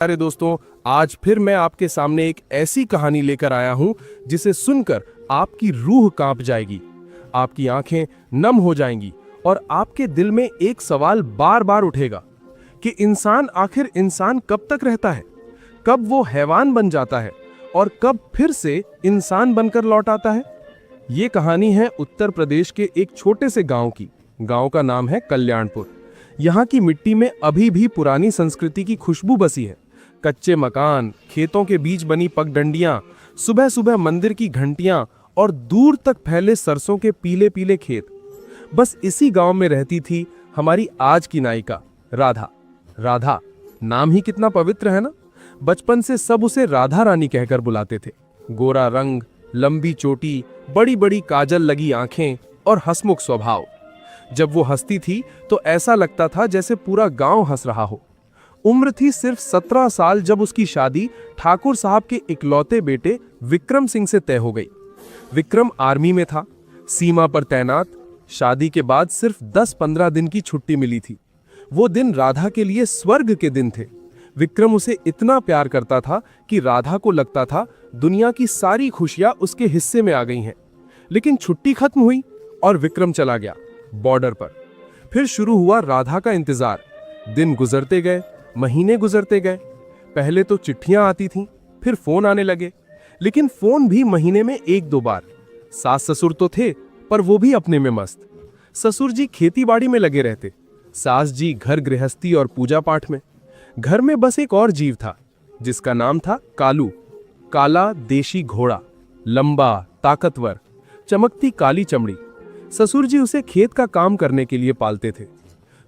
अरे दोस्तों, आज फिर मैं आपके सामने एक ऐसी कहानी लेकर आया हूं जिसे सुनकर आपकी रूह कांप जाएगी, आपकी आंखें नम हो जाएंगी और आपके दिल में एक सवाल बार बार उठेगा कि इंसान आखिर इंसान कब तक रहता है, कब वो हैवान बन जाता है और कब फिर से इंसान बनकर लौट आता है। ये कहानी है उत्तर प्रदेश के एक छोटे से गांव की। गांव का नाम है कल्याणपुर। यहाँ की मिट्टी में अभी भी पुरानी संस्कृति की खुशबू बसी है। कच्चे मकान, खेतों के बीच बनी पगडंडियां, सुबह सुबह मंदिर की घंटियां और दूर तक फैले सरसों के पीले पीले खेत। बस इसी गांव में रहती थी हमारी आज की नायिका राधा। राधा नाम ही कितना पवित्र है ना। बचपन से सब उसे राधा रानी कहकर बुलाते थे। गोरा रंग, लंबी चोटी, बड़ी बड़ी काजल लगी आंखें और हंसमुख स्वभाव। जब वो हंसती थी तो ऐसा लगता था जैसे पूरा गांव हंस रहा हो। उम्र थी सिर्फ 17 साल जब उसकी शादी ठाकुर साहब के इकलौते बेटे विक्रम सिंह से तय हो गई। विक्रम आर्मी में था, सीमा पर तैनात। शादी के बाद सिर्फ 10-15 दिन की छुट्टी मिली थी। वो दिन राधा के लिए स्वर्ग के दिन थे। विक्रम उसे इतना प्यार करता था कि राधा को लगता था दुनिया की सारी खुशियां उसके हिस्से में आ गई हैं। लेकिन छुट्टी खत्म हुई और विक्रम चला गया बॉर्डर पर। फिर शुरू हुआ राधा का इंतजार। दिन गुजरते गए, महीने गुजरते गए। पहले तो चिट्ठियां आती थीं, फिर फोन आने लगे, लेकिन फोन भी महीने में 1-2 बार। सास ससुर तो थे, पर वो भी अपने में मस्त। ससुर जी खेतीबाड़ी में लगे रहते, सास जी घर गृहस्थी और पूजा पाठ में। घर में बस एक और जीव था जिसका नाम था कालू। काला देशी घोड़ा, लंबा, ताकतवर, चमकती काली चमड़ी। ससुर जी उसे खेत का काम करने के लिए पालते थे।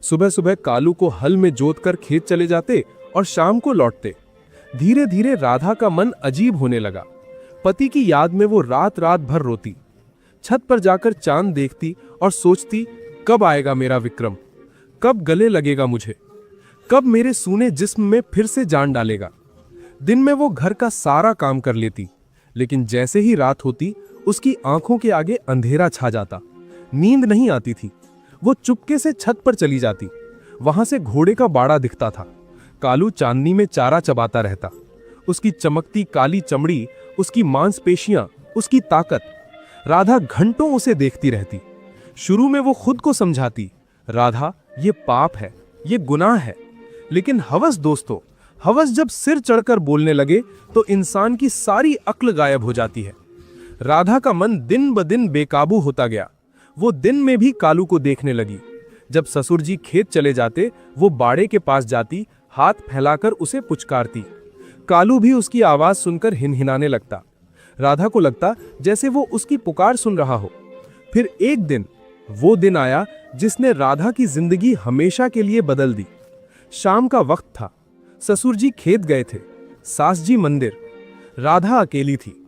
सुबह सुबह कालू को हल में जोतकर खेत चले जाते और शाम को लौटते। धीरे धीरे राधा का मन अजीब होने लगा। पति की याद में वो रात रात भर रोती। छत पर जाकर चांद देखती और सोचती, कब आएगा मेरा विक्रम, कब गले लगेगा मुझे, कब मेरे सूने जिस्म में फिर से जान डालेगा। दिन में वो घर का सारा काम कर लेती, लेकिन जैसे ही रात होती उसकी आंखों के आगे अंधेरा छा जाता। नींद नहीं आती थी। वो चुपके से छत पर चली जाती। वहां से घोड़े का बाड़ा दिखता था। कालू चांदनी में चारा चबाता रहता। उसकी चमकती काली चमड़ी, उसकी मांसपेशियां, उसकी ताकत। राधा घंटों उसे देखती रहती। शुरू में वो खुद को समझाती, राधा ये पाप है, ये गुनाह है। लेकिन हवस दोस्तों, हवस जब सिर चढ़कर बोलने लगे तो इंसान की सारी अक्ल गायब हो जाती है। राधा का मन दिन ब दिन बेकाबू होता गया। वो दिन में भी कालू को देखने लगी। जब ससुर जी खेत चले जाते, वो बाड़े के पास जाती, हाथ फैलाकर उसे पुचकारती। कालू भी उसकी आवाज सुनकर हिनहिनाने लगता। राधा को लगता जैसे वो उसकी पुकार सुन रहा हो। फिर एक दिन, वो दिन आया जिसने राधा की जिंदगी हमेशा के लिए बदल दी। शाम का वक्त था। ससुर जी खेत गए थे, सास जी मंदिर। राधा अकेली थी।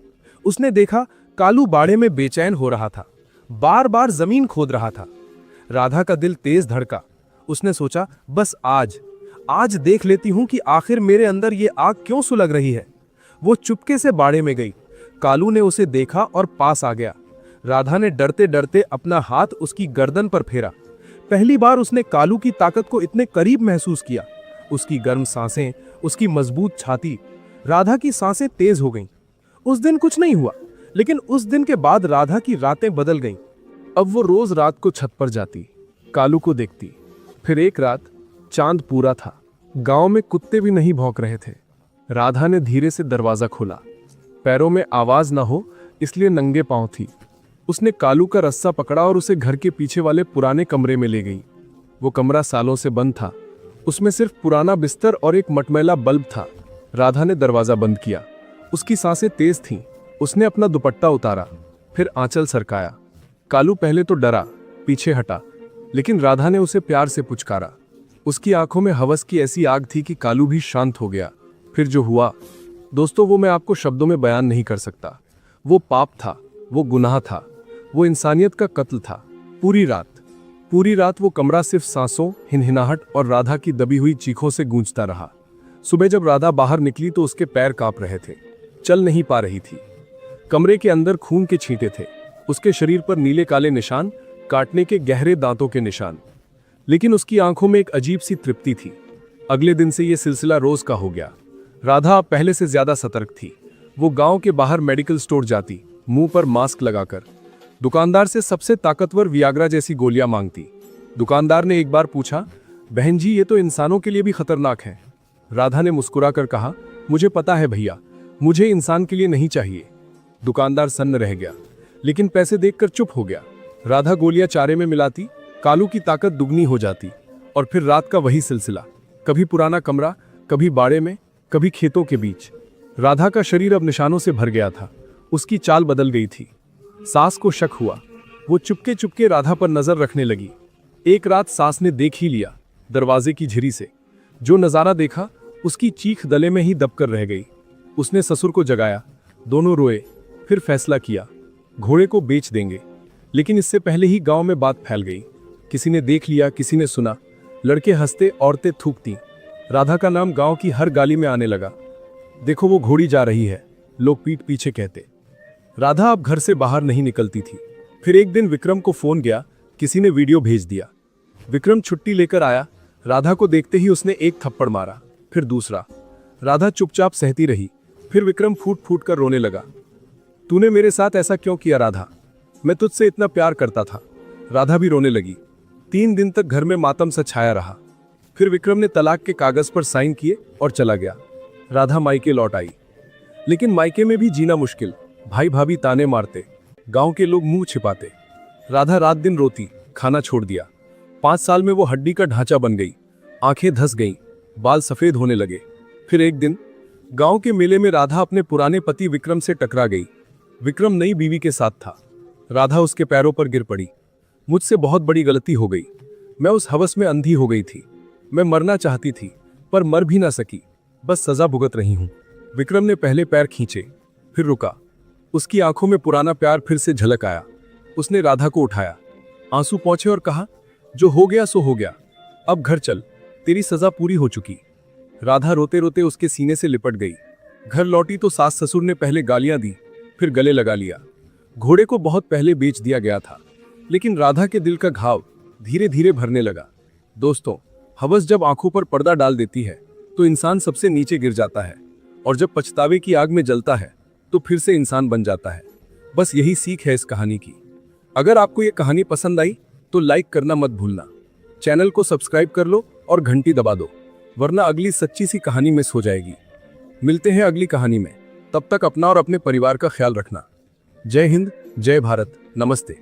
उसने देखा कालू बाड़े में बेचैन हो रहा था, बार बार जमीन खोद रहा था। राधा का दिल तेज धड़का। उसने सोचा, बस आज देख लेती हूं कि आखिर मेरे अंदर ये आग क्यों सुलग रही है। वो चुपके से बाड़े में गई। कालू ने उसे देखा और पास आ गया। राधा ने डरते डरते अपना हाथ उसकी गर्दन पर फेरा। पहली बार उसने कालू की ताकत को इतने करीब महसूस किया। उसकी गर्म सांसें, उसकी मजबूत छाती। राधा की सांसें तेज हो गईं। उस दिन कुछ नहीं हुआ, लेकिन उस दिन के बाद राधा की रातें बदल गईं। अब वो रोज रात को छत पर जाती, कालू को देखती। फिर एक रात चांद पूरा था, गांव में कुत्ते भी नहीं भौंक रहे थे। राधा ने धीरे से दरवाजा खोला। पैरों में आवाज ना हो इसलिए नंगे पांव थी। उसने कालू का रस्सा पकड़ा और उसे घर के पीछे वाले पुराने कमरे में ले गई। वो कमरा सालों से बंद था। उसमें सिर्फ पुराना बिस्तर और एक मटमैला बल्ब था। राधा ने दरवाजा बंद किया। उसकी सांसें तेज थीं। उसने अपना दुपट्टा उतारा, फिर आंचल सरकाया। कालू पहले तो डरा, पीछे हटा, लेकिन राधा ने उसे प्यार से पुचकारा। उसकी आंखों में हवस की ऐसी आग थी कि कालू भी शांत हो गया। फिर जो हुआ दोस्तों, वो मैं आपको शब्दों में बयान नहीं कर सकता। वो पाप था, वो गुनाह था, वो इंसानियत का कत्ल था। पूरी रात वो कमरा सिर्फ सांसों, हिनहिनाहट और राधा की दबी हुई चीखों से गूंजता रहा। सुबह जब राधा बाहर निकली तो उसके पैर कांप रहे थे, चल नहीं पा रही थी। कमरे के अंदर खून के छींटे थे। उसके शरीर पर नीले काले निशान, काटने के गहरे दांतों के निशान। लेकिन उसकी आंखों में एक अजीब सी तृप्ति थी। अगले दिन से यह सिलसिला रोज का हो गया। राधा अब पहले से ज्यादा सतर्क थी। वो गांव के बाहर मेडिकल स्टोर जाती, मुंह पर मास्क लगाकर। दुकानदार से सबसे ताकतवर वियाग्रा जैसी गोलियां मांगती। दुकानदार ने एक बार पूछा, बहन जी ये तो इंसानों के लिए भी खतरनाक है। राधा ने मुस्कुराकर कहा, मुझे पता है भैया, मुझे इंसान के लिए नहीं चाहिए। दुकानदार सन्न रह गया, लेकिन पैसे देखकर चुप हो गया। राधा गोलियां चारे में मिलाती, कालू की ताकत दुगनी हो जाती। और फिर रात का वही सिलसिला, कभी पुराना कमरा, कभी बाड़े में, कभी खेतों के बीच। राधा का शरीर अब निशानों से भर गया था। उसकी चाल बदल गई थी। सास को शक हुआ। वो चुपके चुपके राधा पर नजर रखने लगी। एक रात सास ने देख ही लिया, दरवाजे की झिरी से। जो नजारा देखा, उसकी चीख गले में ही दबकर रह गई। उसने ससुर को जगाया, दोनों रोए। फिर फैसला किया, घोड़े को बेच देंगे। लेकिन इससे पहले ही गांव में बात फैल गई। किसी ने देख लिया, किसी ने सुना। लड़के हंसते, औरतें थूकती। राधा का नाम गांव की हर गाली में आने लगा। देखो वो घोड़ी जा रही है, लोग पीठ पीछे कहते। राधा अब घर से बाहर नहीं निकलती थी। फिर एक दिन विक्रम को फोन गया, किसी ने वीडियो भेज दिया। विक्रम छुट्टी लेकर आया। राधा को देखते ही उसने एक थप्पड़ मारा, फिर दूसरा। राधा चुपचाप सहती रही। फिर विक्रम फूट फूट कर रोने लगा। तूने मेरे साथ ऐसा क्यों किया राधा? मैं तुझसे इतना प्यार करता था। राधा भी रोने लगी। 3 दिन तक घर में मातम सा छाया रहा। फिर विक्रम ने तलाक के कागज पर साइन किए और चला गया। राधा मायके लौट आई। लेकिन मायके में भी जीना मुश्किल। भाई भाभी ताने मारते, गांव के लोग मुंह छिपाते। राधा रात दिन रोती, खाना छोड़ दिया। 5 साल में वो हड्डी का ढांचा बन गई। आंखें धंस गईं, बाल सफेद होने लगे। फिर एक दिन गांव के मेले में राधा अपने पुराने पति विक्रम से टकरा गई। विक्रम नई बीवी के साथ था। राधा उसके पैरों पर गिर पड़ी। मुझसे बहुत बड़ी गलती हो गई। मैं उस हवस में अंधी हो गई थी। मैं मरना चाहती थी, पर मर भी ना सकी। बस सजा भुगत रही हूं। विक्रम ने पहले पैर खींचे, फिर रुका। उसकी आंखों में पुराना प्यार फिर से झलक आया। उसने राधा को उठाया, आंसू पोंछे और कहा, जो हो गया सो हो गया, अब घर चल, तेरी सजा पूरी हो चुकी। राधा रोते रोते उसके सीने से लिपट गई। घर लौटी तो सास ससुर ने पहले गालियां दी, फिर गले लगा लिया। घोड़े को बहुत पहले बेच दिया गया था, लेकिन राधा के दिल का घाव धीरे धीरे भरने लगा। दोस्तों, हवस जब आंखों पर पर्दा डाल देती है तो इंसान सबसे नीचे गिर जाता है, और जब पछतावे की आग में जलता है तो फिर से इंसान बन जाता है। बस यही सीख है इस कहानी की। अगर आपको ये कहानी पसंद आई तो लाइक करना मत भूलना। चैनल को सब्सक्राइब कर लो और घंटी दबा दो, वरना अगली सच्ची सी कहानी मिस हो जाएगी। मिलते हैं अगली कहानी में। तब तक अपना और अपने परिवार का ख्याल रखना। जय हिंद, जय भारत, नमस्ते।